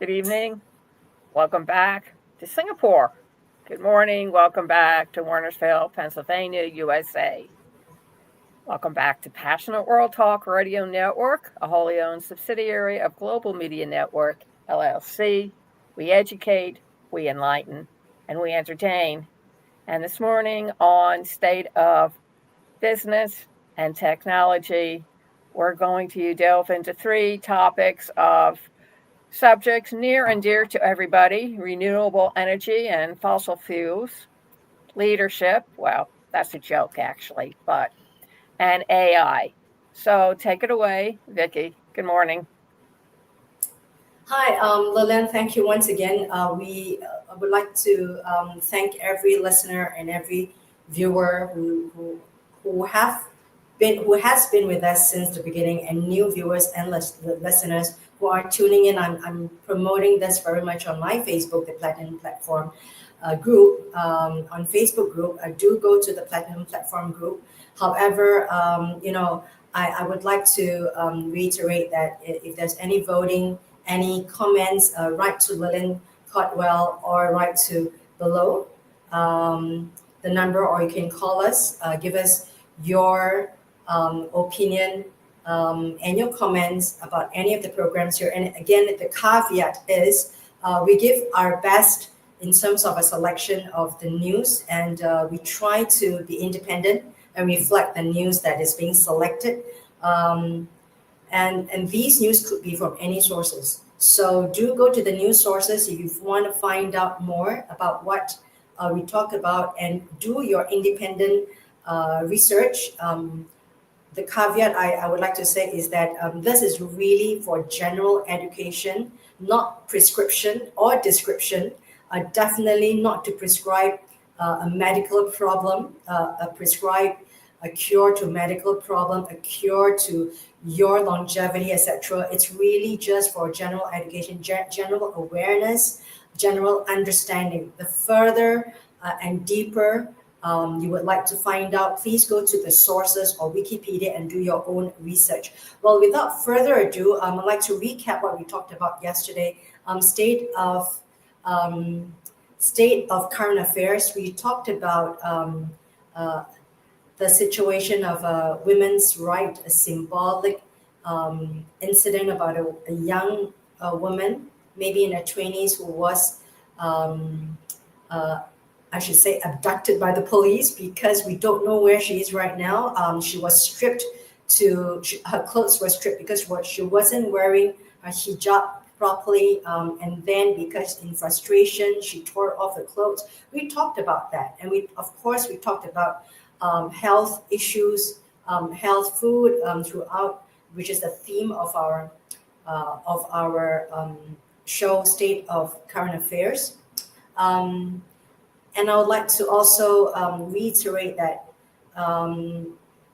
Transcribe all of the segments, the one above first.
Good evening. Welcome back to Singapore. Good morning. Welcome back to Warnersville, Pennsylvania, USA. Welcome back to Passionate World Talk Radio Network, a wholly owned subsidiary of Global Media Network, LLC. We educate, we enlighten, and we entertain. And this morning on State of Business and Technology, we're going to delve into three topics of subjects near and dear to everybody: renewable energy and fossil fuels, leadership, well, that's a joke actually, and AI. So take it away, Viki. Good morning. Hi, Lillian. Thank you once again. We would like to thank every listener and every viewer who has been with us since the beginning, and new viewers and listeners who are tuning in. I'm promoting this very much on my Facebook, the Platinum Platform group. On Facebook group, I do go to the Platinum Platform group. However, I would like to reiterate that if there's any voting, any comments, write to Lillian Cauldwell or write to below the number, or you can call us, give us your opinion and your comments about any of the programs here. And again, the caveat is we give our best in terms of a selection of the news, and we try to be independent and reflect the news that is being selected. And these news could be from any sources. So do go to the news sources if you want to find out more about what we talk about, and do your independent research. The caveat I would like to say is that this is really for general education, not prescription or description. Definitely not to prescribe a medical problem, prescribe a cure to medical problem, a cure to your longevity, etc. It's really just for general education, general awareness, general understanding. The further and deeper you would like to find out, please go to the sources or Wikipedia and do your own research. Well, without further ado, I'd like to recap what we talked about yesterday. State of current affairs. We talked about the situation of women's right, a symbolic incident about a young woman, maybe in her 20s, who was, I should say, abducted by the police, because we don't know where she is right now. She was stripped her clothes were stripped because she wasn't wearing a hijab properly, and then because in frustration she tore off her clothes. We talked about that, and we talked about health issues, health food throughout, which is the theme of our show, State of Current Affairs. And I would like to also reiterate that,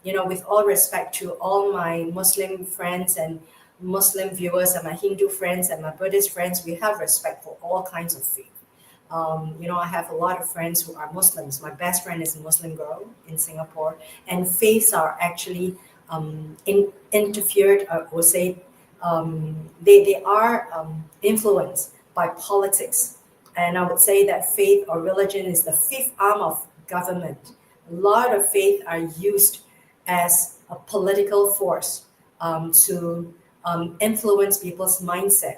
with all respect to all my Muslim friends and Muslim viewers, and my Hindu friends and my Buddhist friends, we have respect for all kinds of faith. I have a lot of friends who are Muslims. My best friend is a Muslim girl in Singapore, and faiths are actually interfered, or say they are influenced by politics. And I would say that faith or religion is the fifth arm of government. A lot of faith are used as a political force to influence people's mindset.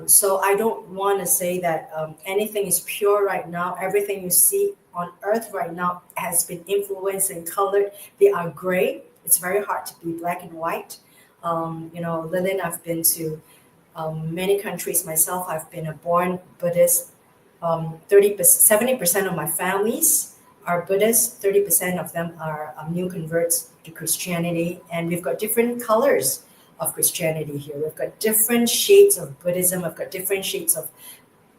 So I don't want to say that anything is pure right now. Everything you see on earth right now has been influenced and colored. They are gray. It's very hard to be black and white. Lillian, I've been to many countries myself. I've been a born Buddhist. 70% of my families are Buddhist. 30% of them are new converts to Christianity. And we've got different colors of Christianity here. We've got different shades of Buddhism. We've got different shades of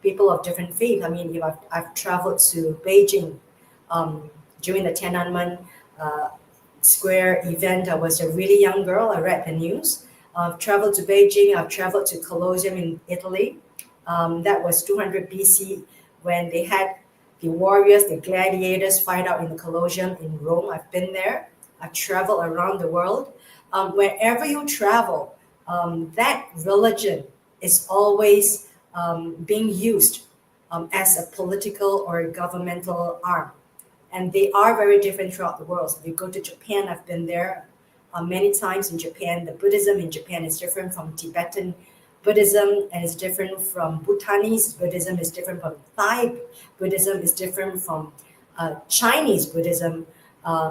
people of different faith. I mean, I've traveled to Beijing during the Tiananmen Square event. I was a really young girl. I read the news. I've traveled to Beijing. I've traveled to Colosseum in Italy. That was 200 BC, when they had the warriors, the gladiators fight out in the Colosseum in Rome. I've been there. I've traveled around the world. Wherever you travel, that religion is always being used as a political or a governmental arm. And they are very different throughout the world. So if you go to Japan, I've been there many times in Japan. The Buddhism in Japan is different from Tibetan Buddhism, and it's different from Bhutanese Buddhism, is different from Thai Buddhism, is different from Chinese Buddhism,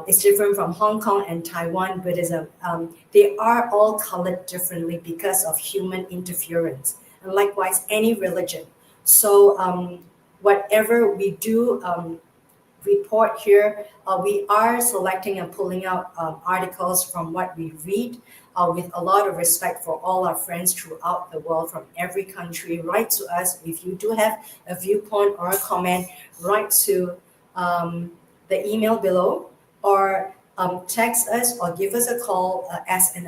it's different from Hong Kong and Taiwan Buddhism. They are all colored differently because of human interference, and likewise any religion. So whatever we do report here, we are selecting and pulling out articles from what we read with a lot of respect for all our friends throughout the world from every country. Write to us if you do have a viewpoint or a comment. Write to the email below, or text us or give us a call as an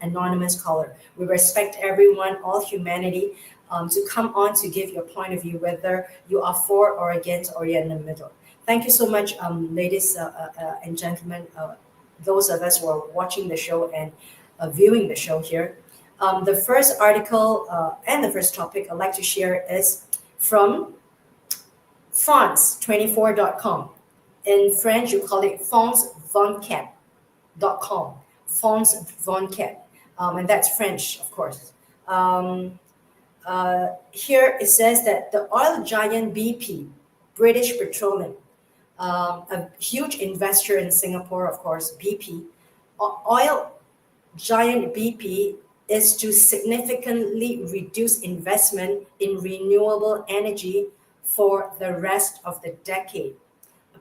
anonymous caller. We respect everyone, all humanity, to come on to give your point of view, whether you are for or against or you're in the middle. Thank you so much, ladies and gentlemen, those of us who are watching the show and viewing the show here. The first article and the first topic I'd like to share is from France24.com. In French, you call it France24.com. France24, and that's French, of course. Here it says that the oil giant BP, British Petroleum, a huge investor in Singapore, of course, BP, oil giant BP is to significantly reduce investment in renewable energy for the rest of the decade.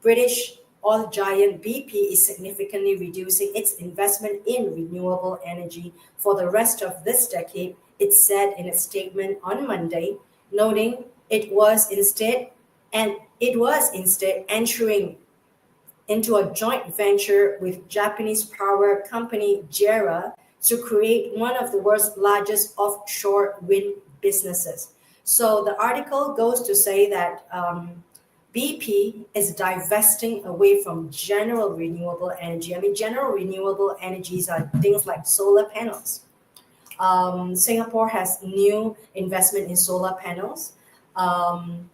British oil giant BP is significantly reducing its investment in renewable energy for the rest of this decade, it said in a statement on Monday, noting it was instead entering into a joint venture with Japanese power company JERA to create one of the world's largest offshore wind businesses. So the article goes to say that BP is divesting away from general renewable energy. I mean, general renewable energies are things like solar panels. Singapore has new investment in solar panels. We've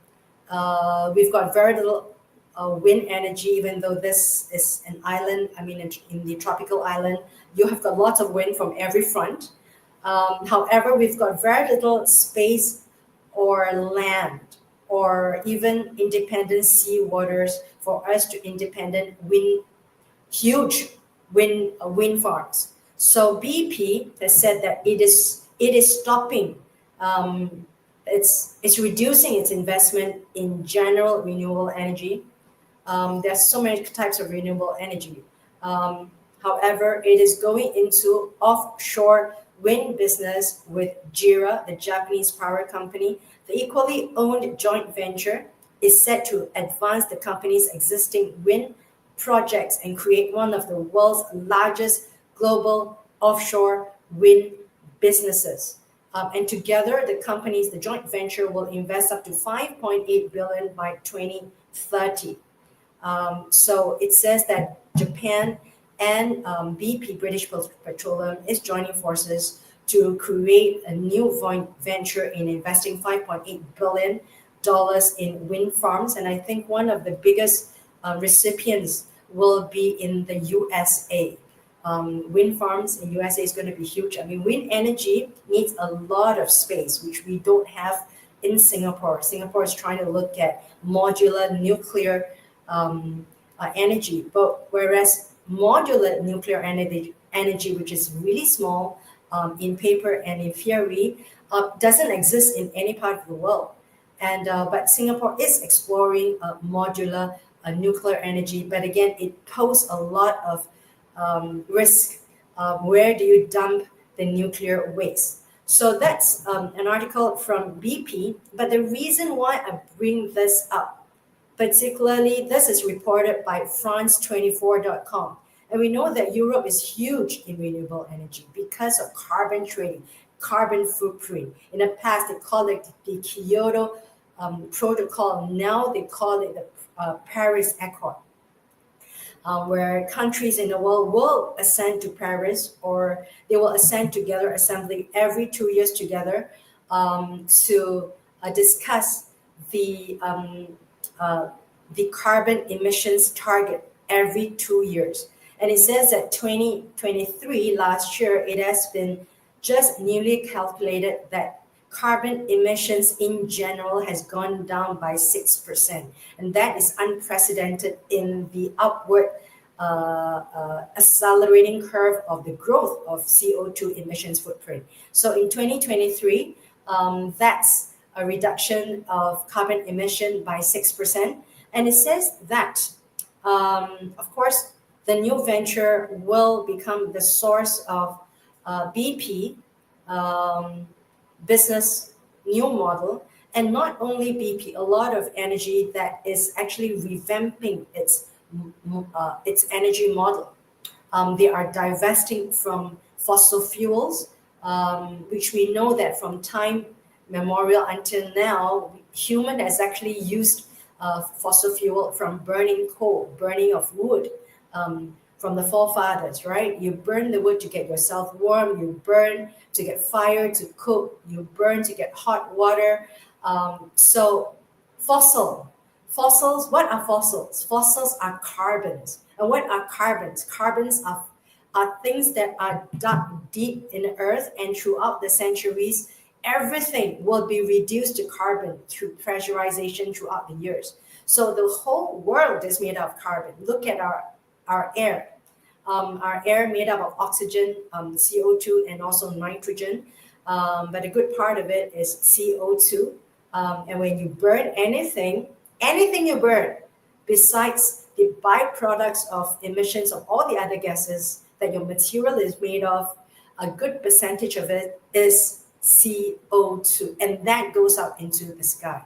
got very little wind energy, even though this is an island. I mean, in the tropical island, you have got lots of wind from every front. However, we've got very little space or land or even independent sea waters for us to independent huge wind farms. So BP has said that it is stopping. It's reducing its investment in general renewable energy. There's so many types of renewable energy. However, it is going into offshore wind business with JERA, the Japanese power company. The equally owned joint venture is set to advance the company's existing wind projects and create one of the world's largest global offshore wind businesses. And together, the joint venture will invest up to $5.8 billion by 2030. So it says that Japan and BP, British Petroleum, is joining forces to create a new joint venture in investing $5.8 billion in wind farms. And I think one of the biggest recipients will be in the USA. Wind farms in USA is going to be huge. I mean, wind energy needs a lot of space, which we don't have in Singapore. Singapore is trying to look at modular nuclear energy, but whereas modular nuclear energy, which is really small in paper and in theory, doesn't exist in any part of the world. And but Singapore is exploring modular nuclear energy, but again, it poses a lot of risk. Where do you dump the nuclear waste? So that's an article from BP. But the reason why I bring this up, particularly this is reported by France24.com. And we know that Europe is huge in renewable energy because of carbon trading, carbon footprint. In the past, they called it the Kyoto Protocol. Now they call it the Paris Accord. Where countries in the world will ascend to Paris, or they will ascend together, assembly every 2 years together to discuss the carbon emissions target every 2 years. And it says that 2023, last year, it has been just newly calculated that carbon emissions in general has gone down by 6%. And that is unprecedented in the upward accelerating curve of the growth of CO2 emissions footprint. So in 2023, that's a reduction of carbon emission by 6%. And it says that, of course, the new venture will become the source of BP business new model. And not only BP, a lot of energy that is actually revamping its energy model. They are divesting from fossil fuels, which we know that from time memorial until now, human has actually used fossil fuel from burning coal, burning of wood, from the forefathers, right? You burn the wood to get yourself warm, you burn to get fire to cook, you burn to get hot water. So fossils, what are fossils? Fossils are carbons. And what are carbons? Carbons are things that are dug deep in the earth, and throughout the centuries, everything will be reduced to carbon through pressurization throughout the years. So the whole world is made of carbon. Look at our air. Our air made up of oxygen, CO2, and also nitrogen. But a good part of it is CO2. And when you burn anything you burn, besides the byproducts of emissions of all the other gases that your material is made of, a good percentage of it is CO2, and that goes up into the sky.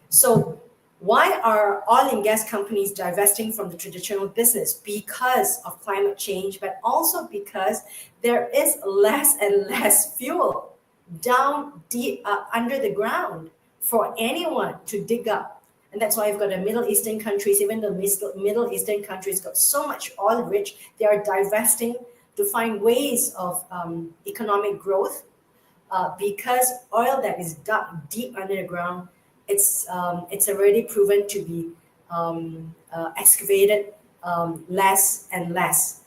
So why are oil and gas companies divesting from the traditional business? Because of climate change, but also because there is less and less fuel down deep under the ground for anyone to dig up. And that's why you've got the Middle Eastern countries, even the Middle Eastern countries got so much oil rich, they are divesting to find ways of economic growth, because oil that is dug deep under the ground, it's already proven to be excavated less and less.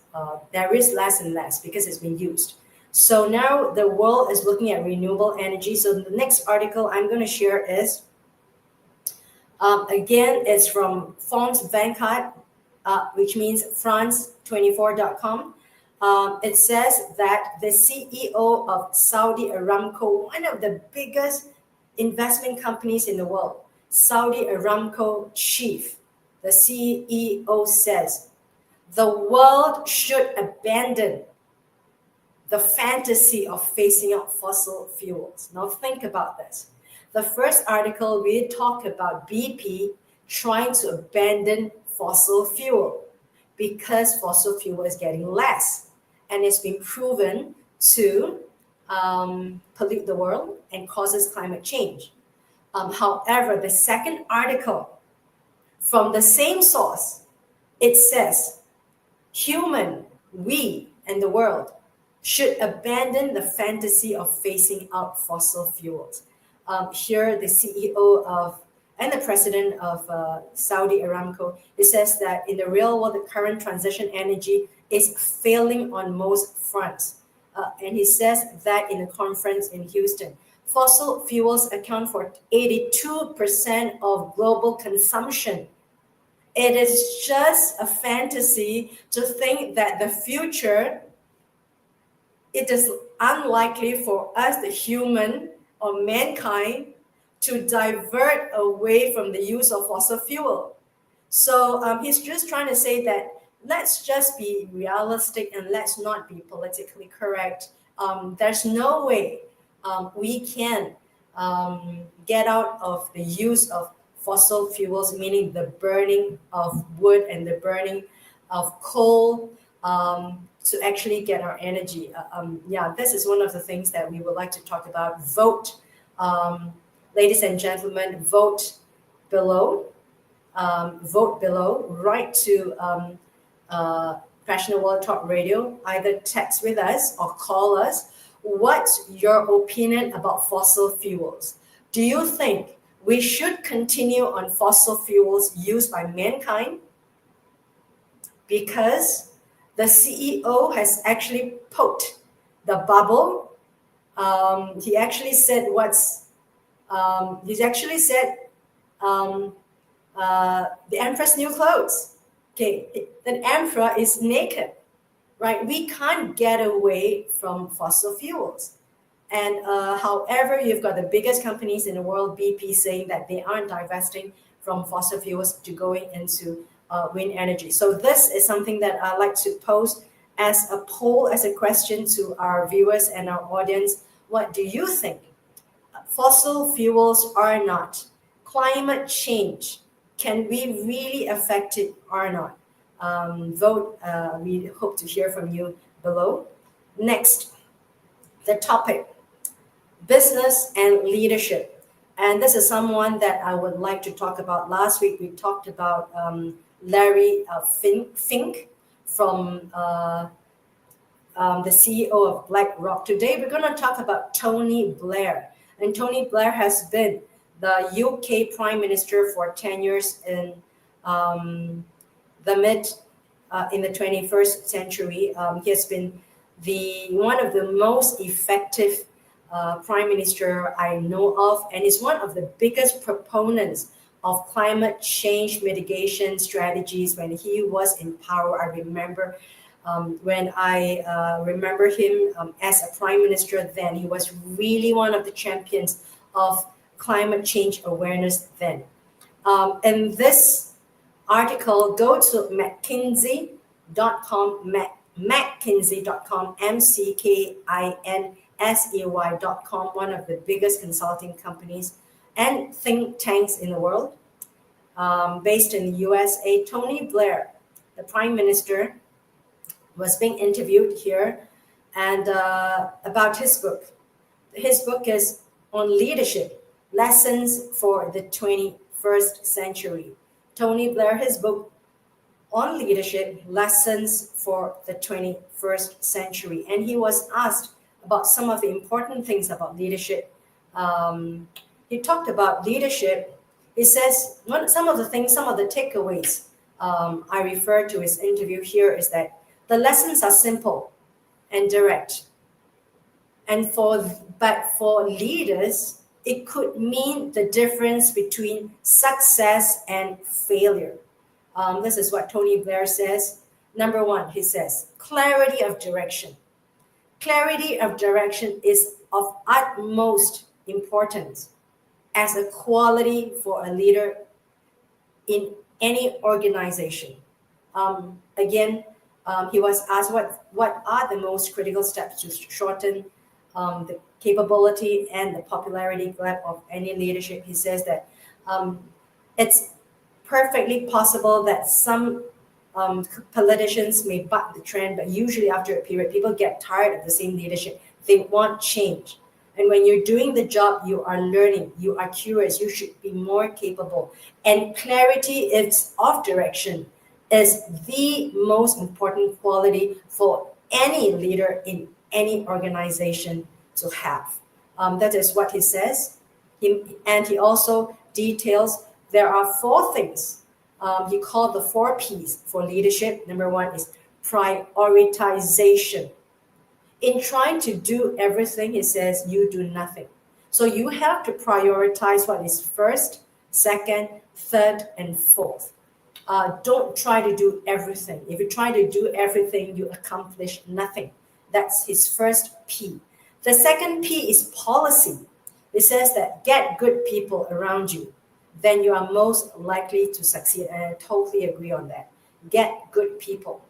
There is less and less because it's been used. So now the world is looking at renewable energy. So the next article I'm going to share is, again, it's from France 24, which means France24.com. It says that the CEO of Saudi Aramco, one of the biggest investment companies in the world, Saudi Aramco chief, the CEO says, the world should abandon the fantasy of phasing out fossil fuels. Now think about this. The first article, we talk about BP trying to abandon fossil fuel because fossil fuel is getting less, and it's been proven to pollute the world and causes climate change. However, the second article from the same source, it says, we and the world should abandon the fantasy of phasing out fossil fuels. Here, the CEO of and the president of Saudi Aramco, it says that in the real world, the current transition energy is failing on most fronts. And he says that in a conference in Houston. Fossil fuels account for 82% of global consumption. It is just a fantasy to think that the future, it is unlikely for us, the human or mankind, to divert away from the use of fossil fuel. So he's just trying to say that let's just be realistic and let's not be politically correct. There's no way we can get out of the use of fossil fuels, meaning the burning of wood and the burning of coal, to actually get our energy. This is one of the things that we would like to talk about. Vote, ladies and gentlemen, vote below. Write to Passionate World Talk Radio. Either text with us or call us, What's your opinion about fossil fuels? Do you think we should continue on fossil fuels used by mankind? Because the CEO has actually poked the bubble. He actually said he's actually said the emperor's new clothes. Okay, the emperor is naked, right? We can't get away from fossil fuels. And however, you've got the biggest companies in the world, BP, saying that they aren't divesting from fossil fuels to going into wind energy. So this is something that I like to pose as a poll, as a question to our viewers and our audience. What do you think? Fossil fuels are not. Climate change, can we really affect it or not? Vote. We hope to hear from you below. Next, the topic, business and leadership. And this is someone that I would like to talk about. Last week, we talked about Larry Fink from the CEO of BlackRock. Today, we're going to talk about Tony Blair. And Tony Blair has been the UK Prime Minister for 10 years in in the 21st century. He has been one of the most effective prime minister I know of, and is one of the biggest proponents of climate change mitigation strategies when he was in power. I remember when I remember him as a prime minister then, he was really one of the champions of climate change awareness then. And this article, go to McKinsey.com, McKinsey.com, McKinsey.com, one of the biggest consulting companies and think tanks in the world, based in the USA. Tony Blair, the prime minister, was being interviewed here, and about his book. His book is on leadership, lessons for the 21st century. Tony Blair, his book on leadership, lessons for the 21st century. And he was asked about some of the important things about leadership. He talked about leadership. He says some of the takeaways I refer to his interview here is that the lessons are simple and direct. But for leaders, it could mean the difference between success and failure. This is what Tony Blair says. Number one, he says, clarity of direction. Clarity of direction is of utmost importance as a quality for a leader in any organization. He was asked what are the most critical steps to shorten the capability and the popularity gap of any leadership. He says that it's perfectly possible that some politicians may buck the trend, but usually after a period, people get tired of the same leadership. They want change. And when you're doing the job, you are learning, you are curious, you should be more capable. And clarity of direction is the most important quality for any leader in any organization to have. That is what he says. And he also details there are four things he called the 4 P's for leadership. Number one is prioritization. In trying to do everything, he says, you do nothing. So you have to prioritize what is first, second, third, and fourth. Don't try to do everything. If you try to do everything, you accomplish nothing. That's his first P. The second P is policy. It says that get good people around you, then you are most likely to succeed. And I totally agree on that. Get good people.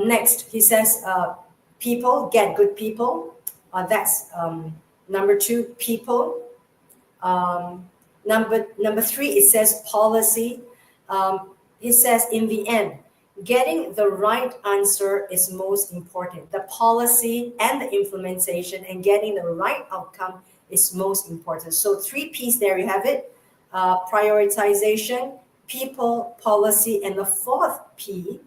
Next, he says people, get good people. That's number 2, people. Number 3, it says policy. It says in the end, getting the right answer is most important. The policy and the implementation and getting the right outcome is most important. So 3 P's, there you have it. Prioritization, people, policy, and the 4th P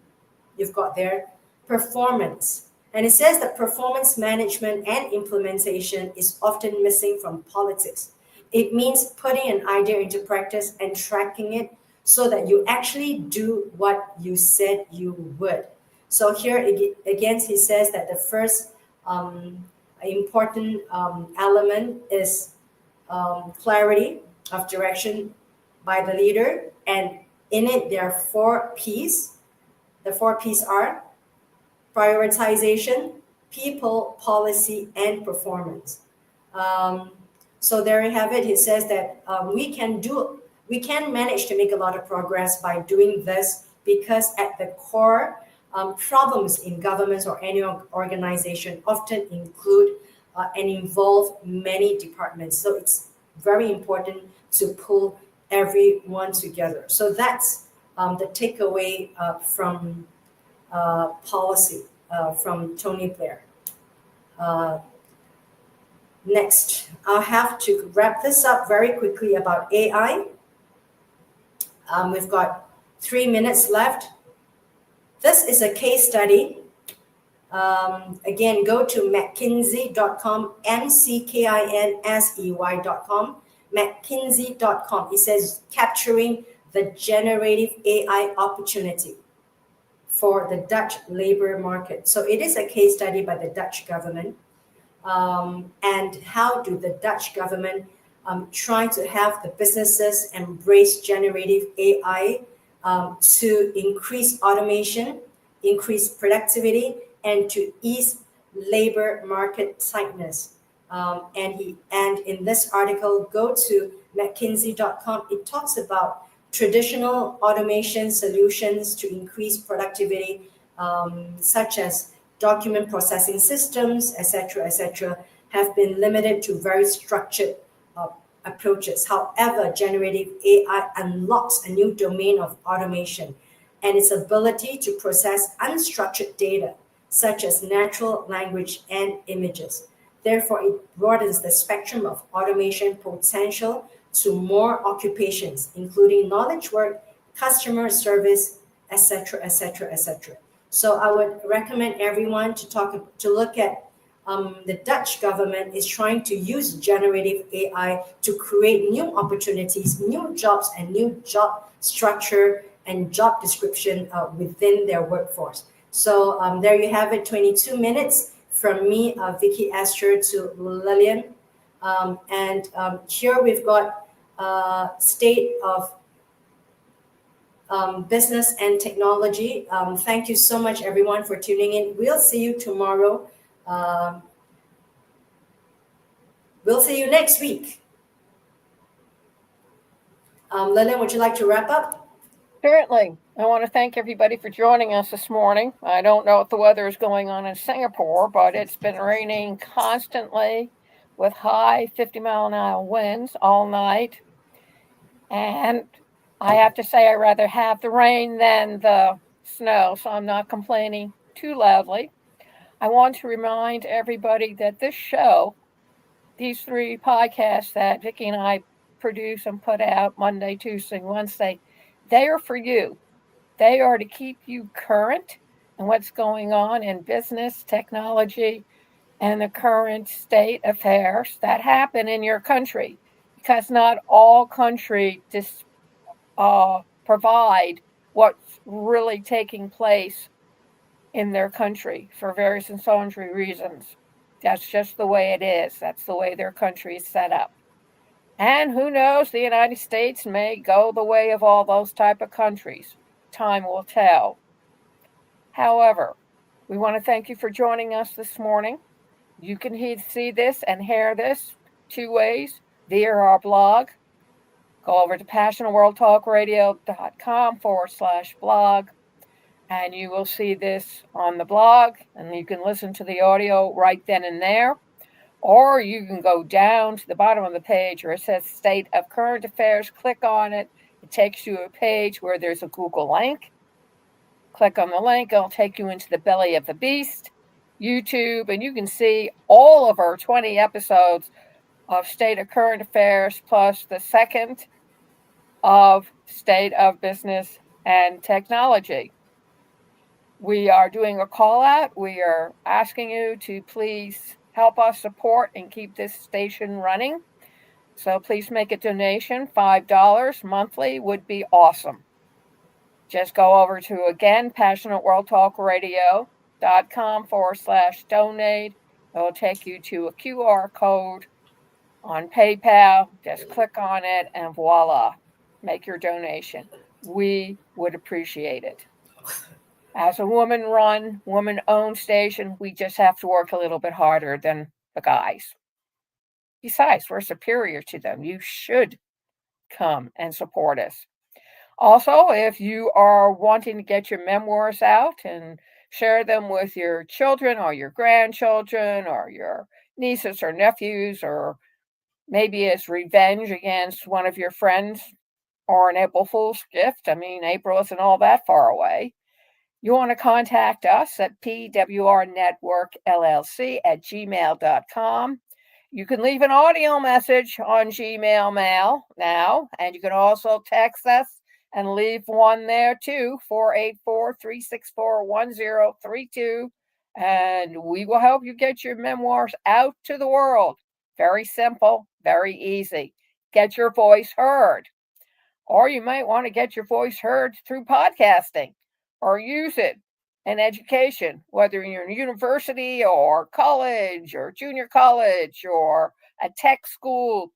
you've got there, performance. And it says that performance management and implementation is often missing from politics. It means putting an idea into practice and tracking it so that you actually do what you said you would. So here again, he says that the first important element is clarity of direction by the leader, and in it there are four P's. The four P's are prioritization, people, policy, and performance. Um, so there you have it. He says that we can manage to make a lot of progress by doing this because at the core, problems in governments or any organization often include and involve many departments. So it's very important to pull everyone together. So that's the takeaway from policy from Tony Blair. Uh, Next, I'll have to wrap this up very quickly about AI. We've got 3 minutes left. This is a case study. Again, go to mckinsey.com, mckinsey.com, mckinsey.com. It says capturing the generative AI opportunity for the Dutch labor market. So it is a case study by the Dutch government. And how do the Dutch government try to have the businesses embrace generative AI to increase automation, increase productivity, and to ease labor market tightness. And in this article, go to mckinsey.com. It talks about traditional automation solutions to increase productivity, such as document processing systems, etc., have been limited to very structured approaches. However, generative AI unlocks a new domain of automation and its ability to process unstructured data, such as natural language and images. Therefore, it broadens the spectrum of automation potential to more occupations, including knowledge work, customer service, etc. So I would recommend everyone to look at the Dutch government is trying to use generative AI to create new opportunities, new jobs, and new job structure and job description within their workforce. So there you have it, 22 minutes from me, Viki, Esther, to Lillian. And here we've got state of business and technology. Thank you so much, everyone, for tuning in. We'll see you tomorrow. We'll see you next week. Lillian, would you like to wrap up? Certainly. I want to thank everybody for joining us this morning. I don't know what the weather is going on in Singapore, but it's been raining constantly with high 50-mile-an-hour winds all night. And I have to say, I'd rather have the rain than the snow, so I'm not complaining too loudly. I want to remind everybody that this show, these 3 podcasts that Viki and I produce and put out Monday, Tuesday, Wednesday, they are for you. They are to keep you current in what's going on in business, technology, and the current state affairs that happen in your country, because not all countries provide what's really taking place in their country for various and sundry reasons. That's just the way it is. That's the way their country is set up. And who knows, the United States may go the way of all those type of countries. Time will tell. However, we want to thank you for joining us this morning. You can see this and hear this 2 ways via our blog. Go over to passionateworldtalkradio.com/blog, and you will see this on the blog, and you can listen to the audio right then and there. Or you can go down to the bottom of the page where it says State of Current Affairs. Click on it. It takes you to a page where there's a Google link. Click on the link. It'll take you into the belly of the beast, YouTube, and you can see all of our 20 episodes of State of Current Affairs plus the second of State of Business and Technology. We are doing a call out. We are asking you to please help us support and keep this station running. So please make a donation. $5 monthly would be awesome. Just go over to, again, passionateworldtalkradio.com/donate. It'll take you to a QR code on PayPal. Just click on it and voila, make your donation. We would appreciate it. As a woman-run, woman-owned station, we just have to work a little bit harder than the guys. Besides, we're superior to them. You should come and support us. Also, if you are wanting to get your memoirs out and share them with your children or your grandchildren or your nieces or nephews, or maybe as revenge against one of your friends or an April Fool's gift, I mean, April isn't all that far away. You want to contact us at pwrnetworkllc@gmail.com. You can leave an audio message on Gmail Mail now, and you can also text us and leave one there too, 484-364-1032, and we will help you get your memoirs out to the world. Very simple, very easy. Get your voice heard. Or you might want to get your voice heard through podcasting or use it in education, whether you're in university or college or junior college or a tech school.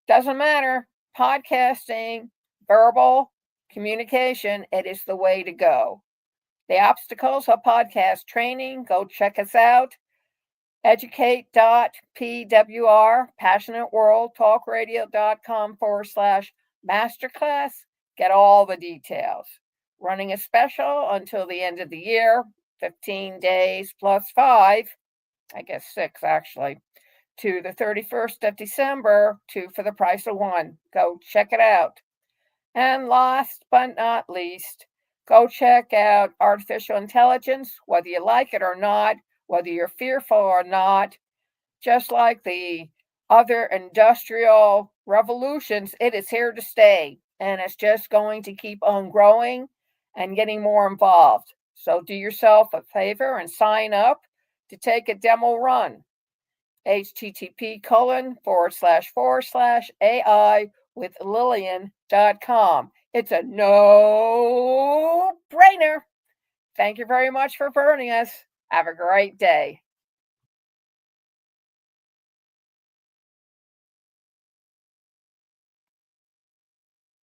Doesn't matter. Podcasting, verbal communication, it is the way to go. The obstacles of podcast training, go check us out. Educate.pwr, passionateworldtalkradio.com/masterclass. Get all the details. Running a special until the end of the year, 15 days plus 5, I guess 6 actually, to the 31st of December, 2 for the price of 1. Go check it out. And last but not least, go check out artificial intelligence, whether you like it or not, whether you're fearful or not. Just like the other industrial revolutions, it is here to stay, and it's just going to keep on growing and getting more involved. So do yourself a favor and sign up to take a demo run. http://AI with Lillian.com. It's a no-brainer. Thank you very much for joining us. Have a great day.